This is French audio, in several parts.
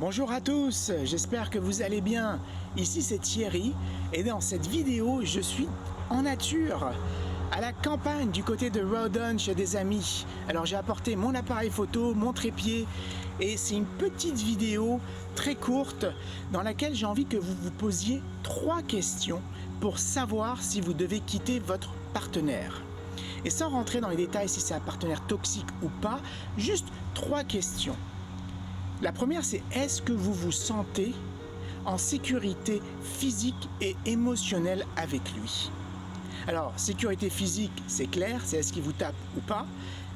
Bonjour à tous, j'espère que vous allez bien. Ici c'est Thierry et dans cette vidéo je suis en nature, à la campagne du côté de Rawdon chez des amis. Alors j'ai apporté mon appareil photo, mon trépied et c'est une petite vidéo très courte dans laquelle j'ai envie que vous vous posiez 3 questions pour savoir si vous devez quitter votre partenaire. Et sans rentrer dans les détails si c'est un partenaire toxique ou pas, juste 3 questions. La première, c'est est-ce que vous vous sentez en sécurité physique et émotionnelle avec lui? Alors, sécurité physique, c'est clair, c'est est-ce qu'il vous tape ou pas.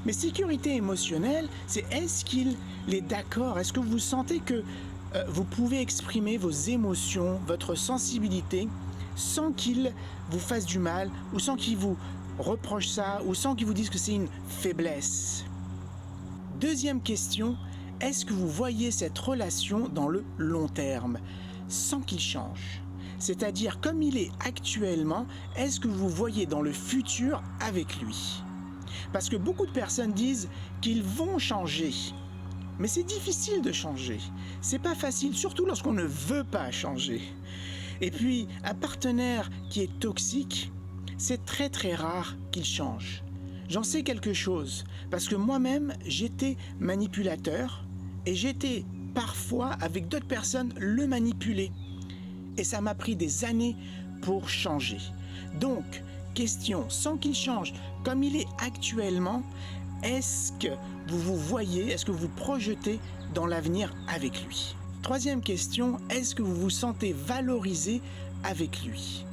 Mais sécurité émotionnelle, c'est est-ce qu'il est d'accord? Est-ce que vous sentez que vous pouvez exprimer vos émotions, votre sensibilité, sans qu'il vous fasse du mal, ou sans qu'il vous reproche ça, ou sans qu'il vous dise que c'est une faiblesse? Deuxième question, est-ce que vous voyez cette relation dans le long terme, sans qu'il change? C'est-à-dire, comme il est actuellement, est-ce que vous voyez dans le futur avec lui? Parce que beaucoup de personnes disent qu'ils vont changer. Mais c'est difficile de changer. C'est pas facile, surtout lorsqu'on ne veut pas changer. Et puis, un partenaire qui est toxique, c'est très très rare qu'il change. J'en sais quelque chose, parce que moi-même, j'étais manipulateur, et j'étais parfois, avec d'autres personnes, le manipuler. Et ça m'a pris des années pour changer. Donc, question, sans qu'il change comme il est actuellement, est-ce que vous vous voyez, est-ce que vous vous projetez dans l'avenir avec lui? Troisième question, est-ce que vous vous sentez valorisé avec lui?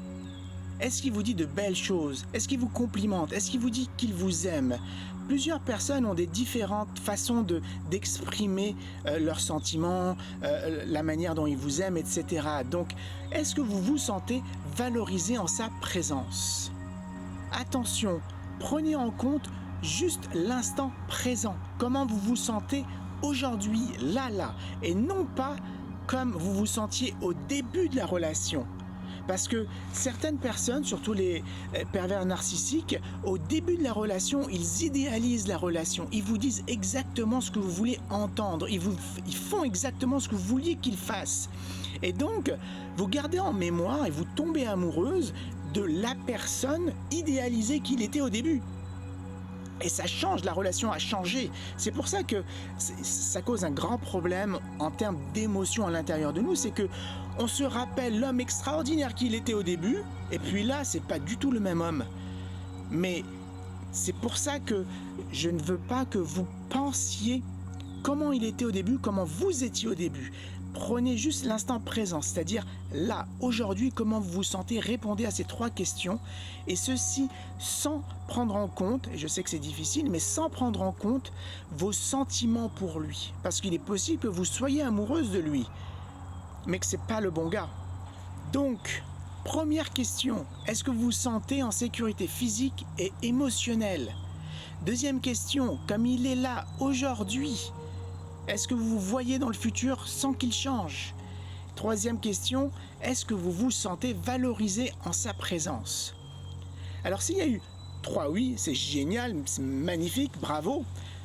Est-ce qu'il vous dit de belles choses? Est-ce qu'il vous complimente? Est-ce qu'il vous dit qu'il vous aime? Plusieurs personnes ont des différentes façons d'exprimer leurs sentiments, la manière dont ils vous aiment, etc. Donc, est-ce que vous vous sentez valorisé en sa présence? Attention, prenez en compte juste l'instant présent. Comment vous vous sentez aujourd'hui, là, et non pas comme vous vous sentiez au début de la relation. Parce que certaines personnes, surtout les pervers narcissiques, au début de la relation, ils idéalisent la relation. Ils vous disent exactement ce que vous voulez entendre. Ils font exactement ce que vous vouliez qu'ils fassent. Et donc, vous gardez en mémoire et vous tombez amoureuse de la personne idéalisée qu'il était au début. Et ça change, la relation a changé. C'est pour ça que ça cause un grand problème en termes d'émotion à l'intérieur de nous. C'est que on se rappelle l'homme extraordinaire qu'il était au début, et puis là, c'est pas du tout le même homme. Mais c'est pour ça que je ne veux pas que vous pensiez comment il était au début, comment vous étiez au début. Prenez juste l'instant présent, c'est-à-dire là, aujourd'hui, comment vous vous sentez, répondez à ces 3 questions, et ceci sans prendre en compte, et je sais que c'est difficile, mais sans prendre en compte vos sentiments pour lui. Parce qu'il est possible que vous soyez amoureuse de lui, mais que c'est pas le bon gars. Donc, première question, est-ce que vous vous sentez en sécurité physique et émotionnelle? Deuxième question, comme il est là aujourd'hui, est-ce que vous vous voyez dans le futur sans qu'il change? Troisième question, est-ce que vous vous sentez valorisé en sa présence? Alors s'il y a eu 3 oui, c'est génial, c'est magnifique, bravo.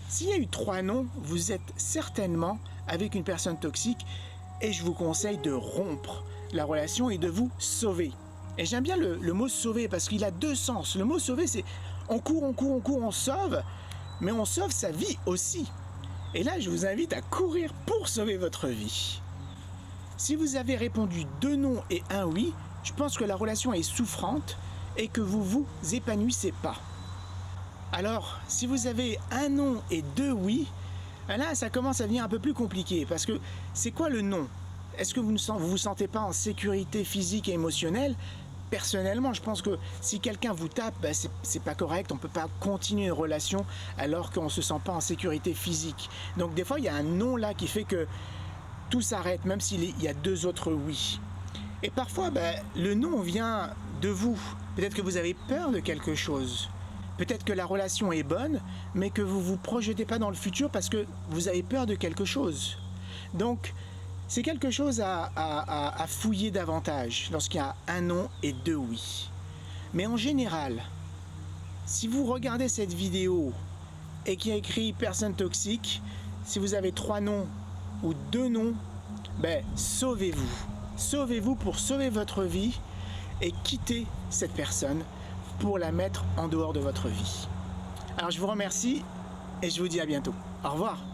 S'il y a eu 3 non, vous êtes certainement avec une personne toxique et je vous conseille de rompre la relation et de vous sauver. Et j'aime bien le mot sauver parce qu'il a 2 sens. Le mot sauver, c'est on court, on sauve, mais on sauve sa vie aussi. Et là, je vous invite à courir pour sauver votre vie. Si vous avez répondu 2 non et 1 oui, je pense que la relation est souffrante et que vous vous épanouissez pas. Alors, si vous avez 1 non et 2 oui, là, ça commence à devenir un peu plus compliqué parce que c'est quoi le non? Est-ce que vous ne vous sentez pas en sécurité physique et émotionnelle? Personnellement, je pense que si quelqu'un vous tape, c'est pas correct, on ne peut pas continuer une relation alors qu'on ne se sent pas en sécurité physique. Donc des fois, il y a un non là qui fait que tout s'arrête, même s'il y a 2 autres oui. Et parfois, le non vient de vous. Peut-être que vous avez peur de quelque chose. Peut-être que la relation est bonne, mais que vous ne vous projetez pas dans le futur parce que vous avez peur de quelque chose. Donc, c'est quelque chose à fouiller davantage lorsqu'il y a 1 non et 2 oui. Mais en général, si vous regardez cette vidéo et qu'il y a écrit personne toxique, si vous avez 3 non ou 2 non, ben sauvez-vous. Sauvez-vous pour sauver votre vie et quittez cette personne pour la mettre en dehors de votre vie. Alors je vous remercie et je vous dis à bientôt. Au revoir.